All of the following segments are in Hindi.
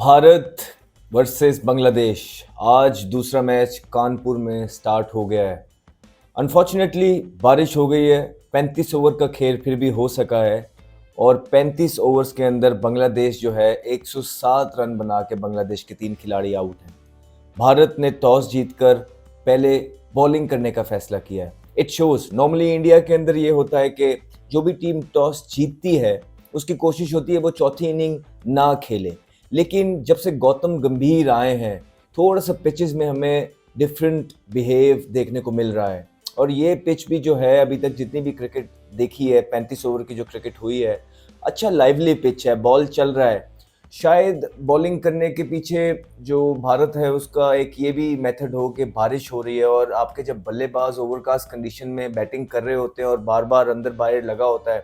भारत वर्सेस बांग्लादेश। आज दूसरा मैच कानपुर में स्टार्ट हो गया है। अनफॉर्चुनेटली बारिश हो गई है। 35 ओवर का खेल फिर भी हो सका है और 35 ओवर्स के अंदर बांग्लादेश जो है 107 रन बना के बांग्लादेश के 3 खिलाड़ी आउट हैं। भारत ने टॉस जीतकर पहले बॉलिंग करने का फैसला किया है। इट शोज नॉर्मली इंडिया के अंदर ये होता है कि जो भी टीम टॉस जीतती है उसकी कोशिश होती है वो चौथी इनिंग ना खेले, लेकिन जब से गौतम गंभीर आए हैं थोड़ा सा पिचेस में हमें डिफरेंट बिहेव देखने को मिल रहा है। और ये पिच भी जो है अभी तक जितनी भी क्रिकेट देखी है, 35 ओवर की जो क्रिकेट हुई है, अच्छा लाइवली पिच है, बॉल चल रहा है। शायद बॉलिंग करने के पीछे जो भारत है उसका एक ये भी मेथड हो कि बारिश हो रही है और आपके जब बल्लेबाज ओवरकास्ट कंडीशन में बैटिंग कर रहे होते हैं और बार बार अंदर बाहर लगा होता है,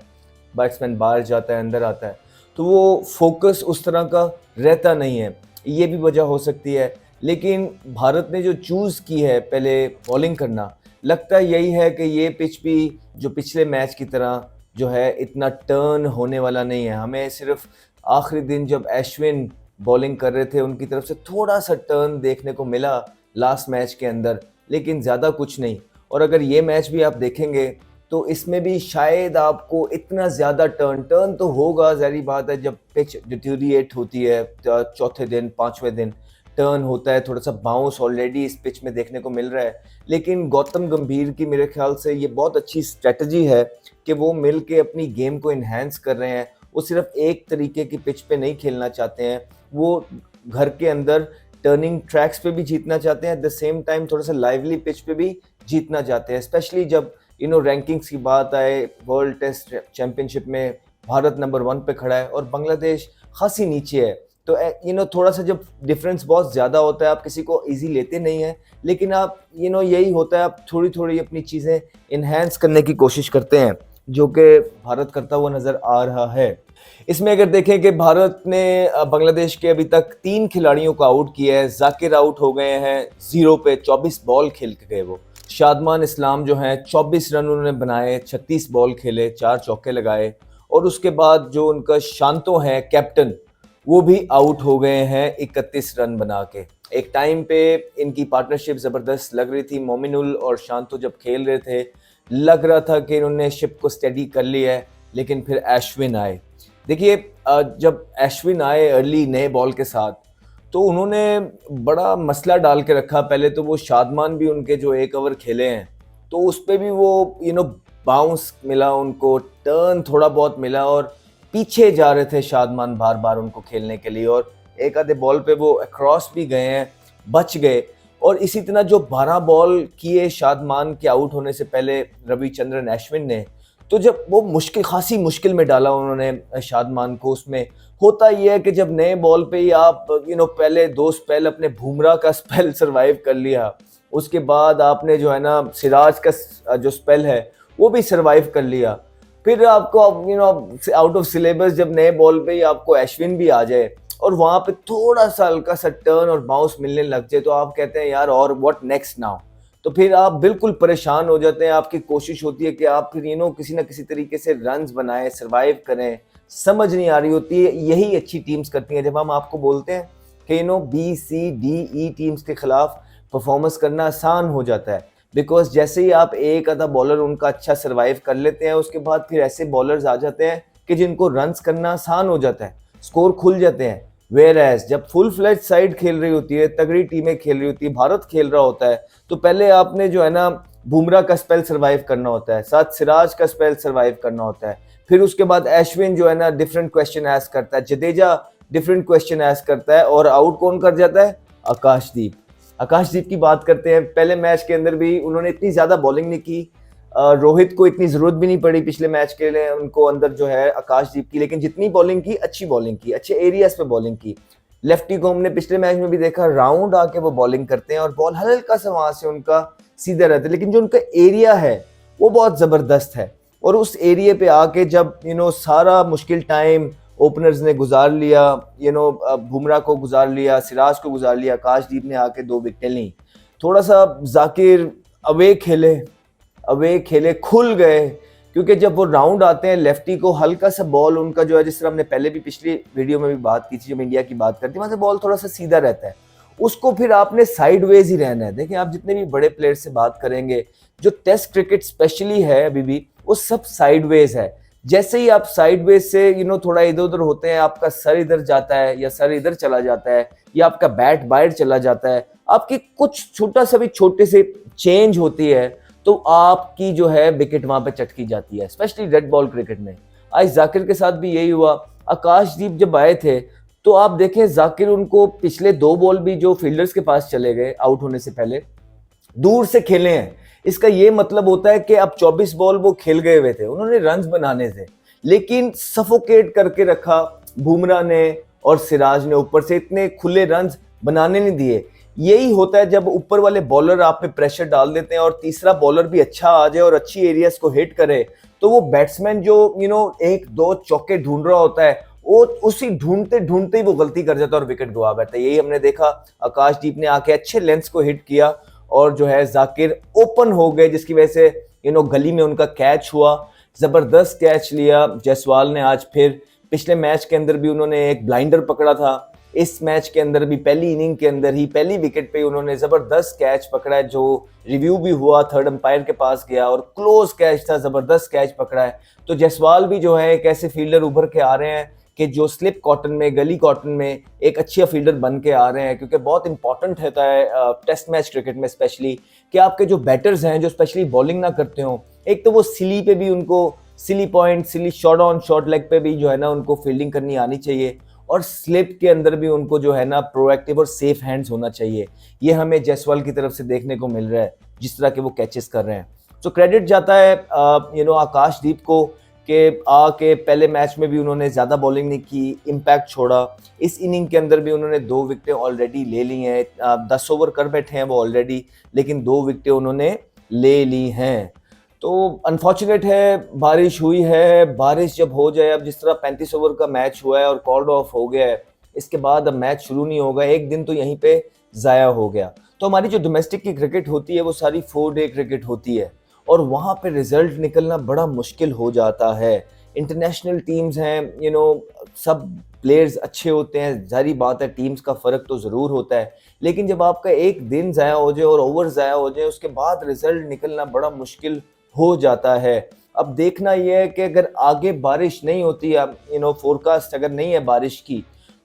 बैट्समैन बाहर जाता है अंदर आता है, तो वो फोकस उस तरह का रहता नहीं है। ये भी वजह हो सकती है। लेकिन भारत ने जो चूज़ की है पहले बॉलिंग करना, लगता यही है कि ये पिच भी जो पिछले मैच की तरह जो है इतना टर्न होने वाला नहीं है। हमें सिर्फ आखिरी दिन जब अश्विन बॉलिंग कर रहे थे उनकी तरफ से थोड़ा सा टर्न देखने को मिला लास्ट मैच के अंदर, लेकिन ज़्यादा कुछ नहीं। और अगर ये मैच भी आप देखेंगे तो इसमें भी शायद आपको इतना ज़्यादा टर्न तो होगा, ज़ाहिर बात है, जब पिच डिटेरिएट होती है चौथे दिन पाँचवें दिन टर्न होता है, थोड़ा सा बाउंस ऑलरेडी इस पिच में देखने को मिल रहा है। लेकिन गौतम गंभीर की मेरे ख्याल से ये बहुत अच्छी स्ट्रेटजी है कि वो मिल के अपनी गेम को इन्हेंस कर रहे हैं। वो सिर्फ एक तरीके की पिच पे नहीं खेलना चाहते हैं, वो घर के अंदर टर्निंग ट्रैक्स पे भी जीतना चाहते हैं, एट द सेम टाइम थोड़ा सा लाइवली पिच पे भी जीतना चाहते हैं। स्पेशली जब रैंकिंग्स की बात आए, वर्ल्ड टेस्ट चैंपियनशिप में भारत नंबर 1 पे खड़ा है और बांग्लादेश खासी नीचे है। तो थोड़ा सा जब डिफरेंस बहुत ज़्यादा होता है आप किसी को इजी लेते नहीं हैं, लेकिन आप यही होता है, आप थोड़ी थोड़ी अपनी चीज़ें इन्हेंस करने की कोशिश करते हैं, जो कि भारत करता हुआ नज़र आ रहा है। इसमें अगर देखें कि भारत ने बांग्लादेश के अभी तक 3 खिलाड़ियों को आउट किया है। जाकिर आउट हो गए हैं 0 पे, 24 बॉल खेल के गए वो। शादमान इस्लाम जो हैं 24 रन उन्होंने बनाए, 36 बॉल खेले, 4 चौके लगाए। और उसके बाद जो उनका शांतो है कैप्टन, वो भी आउट हो गए हैं 31 रन बना के। एक टाइम पे इनकी पार्टनरशिप ज़बरदस्त लग रही थी, मोमिनुल और शांतो जब खेल रहे थे लग रहा था कि इन्होंने शिप को स्टेडी कर लिया है। लेकिन फिर अश्विन आए। देखिए, जब अश्विन आए अर्ली नए बॉल के साथ तो उन्होंने बड़ा मसला डाल के रखा। पहले तो वो शादमान भी उनके जो 1 ओवर खेले हैं तो उस पर भी वो बाउंस मिला उनको, टर्न थोड़ा बहुत मिला और पीछे जा रहे थे शादमान बार बार उनको खेलने के लिए, और एक आधे बॉल पे वो अक्रॉस भी गए हैं, बच गए। और इसी तरह जो 12 बॉल किए शादमान के आउट होने से पहले रविचंद्रन अश्विन ने, तो जब वो खासी मुश्किल में डाला उन्होंने शादमान को। उसमें होता ये है कि जब नए बॉल पे ही आप पहले 2 स्पेल अपने बुमराह का स्पेल सरवाइव कर लिया, उसके बाद आपने जो है ना सिराज का जो स्पेल है वो भी सरवाइव कर लिया, फिर आपको आउट ऑफ सिलेबस जब नए बॉल पे ही आपको अश्विन भी आ जाए और वहाँ पे थोड़ा सा हल्का सा टर्न और बाउंस मिलने लग जाए, तो आप कहते हैं यार और व्हाट नेक्स्ट नाउ। तो फिर आप बिल्कुल परेशान हो जाते हैं। आपकी कोशिश होती है कि आप फिर किसी ना किसी तरीके से रन्स बनाएं, सरवाइव करें, समझ नहीं आ रही होती है। यही अच्छी टीम्स करती हैं। जब हम आपको बोलते हैं कि B C D E teams के खिलाफ परफॉर्मेंस करना आसान हो जाता है, बिकॉज जैसे ही आप एक आधा बॉलर उनका अच्छा सरवाइव कर लेते हैं, उसके बाद फिर ऐसे बॉलर्स आ जाते हैं कि जिनको रन्स करना आसान हो जाता है, स्कोर खुल जाते हैं। वेयर एज जब फुल फ्लैज साइड खेल रही होती है, तगड़ी टीमें खेल रही होती है, भारत खेल रहा होता है, तो पहले आपने जो है ना बुमराह का स्पेल सरवाइव करना होता है, साथ सिराज का स्पेल सरवाइव करना होता है, फिर उसके बाद अश्विन जो है ना डिफरेंट क्वेश्चन आस्क करता है, जडेजा डिफरेंट क्वेश्चन आस्क करता है, और आउट कौन कर जाता है? आकाशदीप। आकाशदीप की बात करते हैं। पहले मैच के अंदर भी उन्होंने इतनी ज़्यादा बॉलिंग नहीं की, रोहित को इतनी ज़रूरत भी नहीं पड़ी पिछले मैच के लिए उनको अंदर जो है आकाशदीप की, लेकिन जितनी बॉलिंग की, अच्छी बॉलिंग की, अच्छे एरियाज पे बॉलिंग की। लेफ्टी को हमने पिछले मैच में भी देखा, राउंड आके वो बॉलिंग करते हैं और बॉल हल्का सा वहाँ से उनका सीधा रहता है, लेकिन जो उनका एरिया है वो बहुत ज़बरदस्त है। और उस एरिया पे आके जब सारा मुश्किल टाइम ओपनर्स ने गुजार लिया, बुमराह को गुजार लिया, सिराज को गुजार लिया, आकाशदीप ने आके 2 विकेटें ली। थोड़ा सा जाकिर अवे खेले, खुल गए, क्योंकि जब वो राउंड आते हैं लेफ्टी को हल्का सा बॉल उनका जो है, जिस तरह हमने पहले भी पिछली वीडियो में भी बात की थी जब इंडिया की बात करती है, वहां से बॉल थोड़ा सा सीधा रहता है, उसको फिर आपने साइडवेज ही रहना है। देखिए आप जितने भी बड़े प्लेयर से बात करेंगे, जो टेस्ट क्रिकेट स्पेशली है अभी भी, वो सब साइडवेज है। जैसे ही आप साइडवेज से थोड़ा इधर उधर होते हैं, आपका सर इधर जाता है या सर इधर चला जाता है या आपका बैट बाहर चला जाता है, आपकी कुछ छोटा सा भी छोटे से चेंज होती है तो आपकी जो है विकेट वहां पे चटकी जाती है, स्पेशली रेड बॉल क्रिकेट में। आज जाकिर के साथ भी यही हुआ। आकाशदीप जब आए थे तो आप देखें, जाकिर उनको पिछले 2 बॉल भी जो फील्डर्स के पास चले गए आउट होने से पहले, दूर से खेले हैं। इसका ये मतलब होता है कि अब 24 बॉल वो खेल गए हुए थे, उन्होंने रन्स बनाने थे, लेकिन सफोकेट करके रखा बुमराह ने और सिराज ने, ऊपर से इतने खुले रन्स बनाने नहीं दिए। यही होता है जब ऊपर वाले बॉलर आप पे प्रेशर डाल देते हैं और तीसरा बॉलर भी अच्छा आ जाए और अच्छी एरियाज को हिट करे, तो वो बैट्समैन जो 1-2 चौके ढूंढ रहा होता है, वो उसी ढूंढते ढूंढते ही वो गलती कर जाता है और विकेट गवा बैठता है। यही हमने देखा, आकाशदीप ने आके अच्छे लेंस को हिट किया और जो है जाकिर ओपन हो गए, जिसकी वजह से गली में उनका कैच हुआ, जबरदस्त कैच लिया जायसवाल ने। आज फिर पिछले मैच के अंदर भी उन्होंने एक ब्लाइंडर पकड़ा था, इस मैच के अंदर भी पहली इनिंग के अंदर ही पहली विकेट पे उन्होंने जबरदस्त कैच पकड़ा है, जो रिव्यू भी हुआ, थर्ड अंपायर के पास गया और क्लोज कैच था, जबरदस्त कैच पकड़ा है। तो जायसवाल भी जो है एक ऐसे फील्डर उभर के आ रहे हैं कि जो स्लिप कॉटन में, गली कॉटन में एक अच्छे फील्डर बन के आ रहे हैं, क्योंकि बहुत इंपॉर्टेंट होता है टेस्ट मैच क्रिकेट में स्पेशली कि आपके जो बैटर्स हैं जो स्पेशली बॉलिंग ना करते हो, एक तो वो सिली पे भी उनको, silly point, silly shot on shot leg पे भी जो है ना उनको फील्डिंग करनी आनी चाहिए, और स्लिप के अंदर भी उनको जो है ना प्रोएक्टिव और सेफ हैंड्स होना चाहिए। ये हमें जायसवाल की तरफ से देखने को मिल रहा है, जिस तरह के वो कैचेस कर रहे हैं। तो क्रेडिट जाता है आकाशदीप को कि आके पहले मैच में भी उन्होंने ज़्यादा बॉलिंग नहीं की, इम्पैक्ट छोड़ा। इस इनिंग के अंदर भी उन्होंने 2 विकेटें ऑलरेडी ले ली हैं, 10 ओवर कर बैठे हैं वो ऑलरेडी, लेकिन 2 विकेटें उन्होंने ले ली हैं। तो अनफॉर्चुनेट है, बारिश हुई है। बारिश जब हो जाए, अब जिस तरह 35 ओवर का मैच हुआ है और कॉल्ड ऑफ हो गया है, इसके बाद अब मैच शुरू नहीं होगा, एक दिन तो यहीं पे ज़ाया हो गया। तो हमारी जो डोमेस्टिक की क्रिकेट होती है वो सारी 4 डे क्रिकेट होती है और वहाँ पे रिजल्ट निकलना बड़ा मुश्किल हो जाता है। इंटरनेशनल टीम्स हैं, सब प्लेयर्स अच्छे होते हैं, जारी बात है टीम्स का फ़र्क तो ज़रूर होता है, लेकिन जब आपका एक दिन ज़ाया हो जाए और ओवर ज़ाया हो जाए, उसके बाद रिजल्ट निकलना बड़ा मुश्किल हो जाता है। अब देखना यह है कि अगर आगे बारिश नहीं होती है, फोरकास्ट अगर नहीं है बारिश की,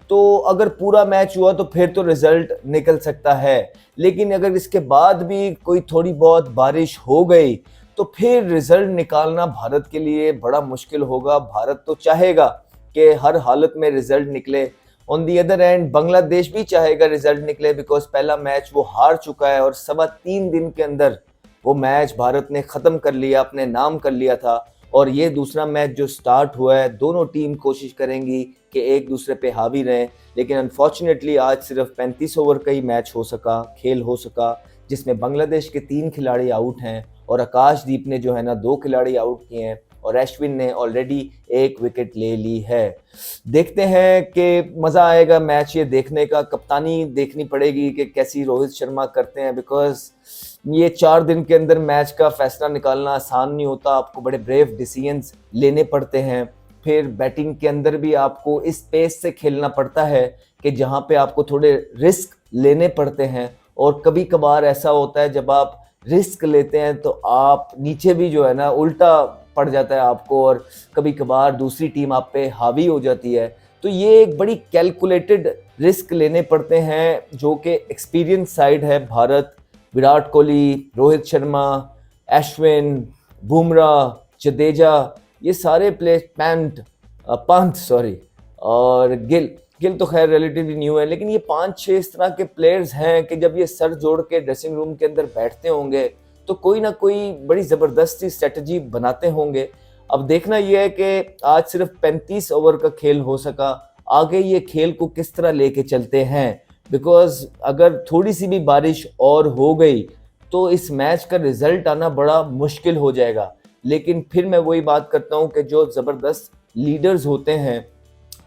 तो अगर पूरा मैच हुआ तो फिर तो रिजल्ट निकल सकता है, लेकिन अगर इसके बाद भी कोई थोड़ी बहुत बारिश हो गई तो फिर रिजल्ट निकालना भारत के लिए बड़ा मुश्किल होगा। भारत तो चाहेगा कि हर हालत में रिजल्ट निकले, on the other and Bangladesh भी चाहेगा रिजल्ट निकले, बिकॉज पहला मैच वो हार चुका है और 3.25 दिन के अंदर वो मैच भारत ने ख़त्म कर लिया, अपने नाम कर लिया था। और ये दूसरा मैच जो स्टार्ट हुआ है, दोनों टीम कोशिश करेंगी कि एक दूसरे पे हावी रहें, लेकिन अनफॉर्चुनेटली आज सिर्फ 35 ओवर का ही मैच हो सका, खेल हो सका, जिसमें बांग्लादेश के 3 खिलाड़ी आउट हैं और आकाशदीप ने जो है ना 2 खिलाड़ी आउट किए हैं और अश्विन ने ऑलरेडी 1 विकेट ले ली है। देखते हैं कि मज़ा आएगा मैच ये देखने का। कप्तानी देखनी पड़ेगी कि कैसी रोहित शर्मा करते हैं, बिकॉज ये 4 दिन के अंदर मैच का फैसला निकालना आसान नहीं होता, आपको बड़े ब्रेव डिसीजंस लेने पड़ते हैं। फिर बैटिंग के अंदर भी आपको इस पेस से खेलना पड़ता है कि जहाँ पे आपको थोड़े रिस्क लेने पड़ते हैं, और कभी कभार ऐसा होता है जब आप रिस्क लेते हैं तो आप नीचे भी जो है ना उल्टा पड़ जाता है आपको, और कभी कभार दूसरी टीम आप पे हावी हो जाती है। तो ये एक बड़ी कैलकुलेटेड रिस्क लेने पड़ते हैं, जो कि एक्सपीरियंस साइड है भारत, विराट कोहली, रोहित शर्मा, अश्विन, बुमराह, जडेजा, ये सारे पंत और गिल तो खैर रिलेटिवली न्यू है, लेकिन ये 5-6 इस तरह के प्लेयर्स हैं कि जब ये सर जोड़ के ड्रेसिंग रूम के अंदर बैठते होंगे तो कोई ना कोई बड़ी ज़बरदस्ती स्ट्रेटजी बनाते होंगे। अब देखना यह है कि आज सिर्फ 35 ओवर का खेल हो सका, आगे ये खेल को किस तरह लेके चलते हैं, बिकॉज अगर थोड़ी सी भी बारिश और हो गई तो इस मैच का रिजल्ट आना बड़ा मुश्किल हो जाएगा। लेकिन फिर मैं वही बात करता हूँ कि जो ज़बरदस्त लीडर्स होते हैं,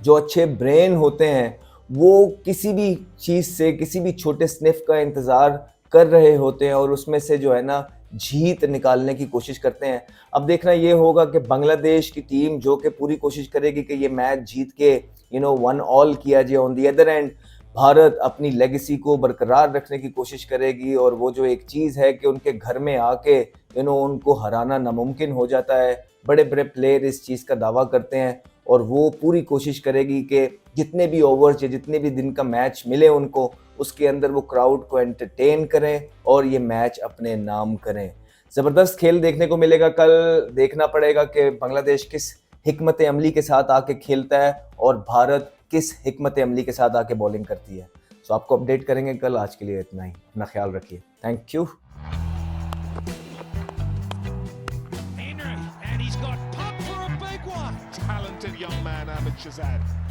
जो अच्छे ब्रेन होते हैं, वो किसी भी चीज़ से, किसी भी छोटे स्निफ का इंतज़ार कर रहे होते हैं और उसमें से जो है ना जीत निकालने की कोशिश करते हैं। अब देखना ये होगा कि बांग्लादेश की टीम जो कि पूरी कोशिश करेगी कि ये मैच जीत के 1-1 किया जाए। On the other and Bharat अपनी लेगेसी को बरकरार रखने की कोशिश करेगी, और वो जो एक चीज़ है कि उनके घर में आके उनको हराना नामुमकिन हो जाता है। बड़े बड़े प्लेयर इस चीज़ का दावा करते हैं, और वो पूरी कोशिश करेगी कि जितने भी ओवर्स या जितने भी दिन का मैच मिले उनको, उसके अंदर वो क्राउड को एंटरटेन करें और ये मैच अपने नाम करें। ज़बरदस्त खेल देखने को मिलेगा कल। देखना पड़ेगा कि बांग्लादेश किस हिकमत अमली के साथ आके खेलता है और भारत किस हिकमत अमली के साथ आके बॉलिंग करती है। सो आपको अपडेट करेंगे कल। आज के लिए इतना ही। अपना ख्याल रखिए। Thank you. And he's got pumped for a big one. Talented young man, Ahmed Shahzad.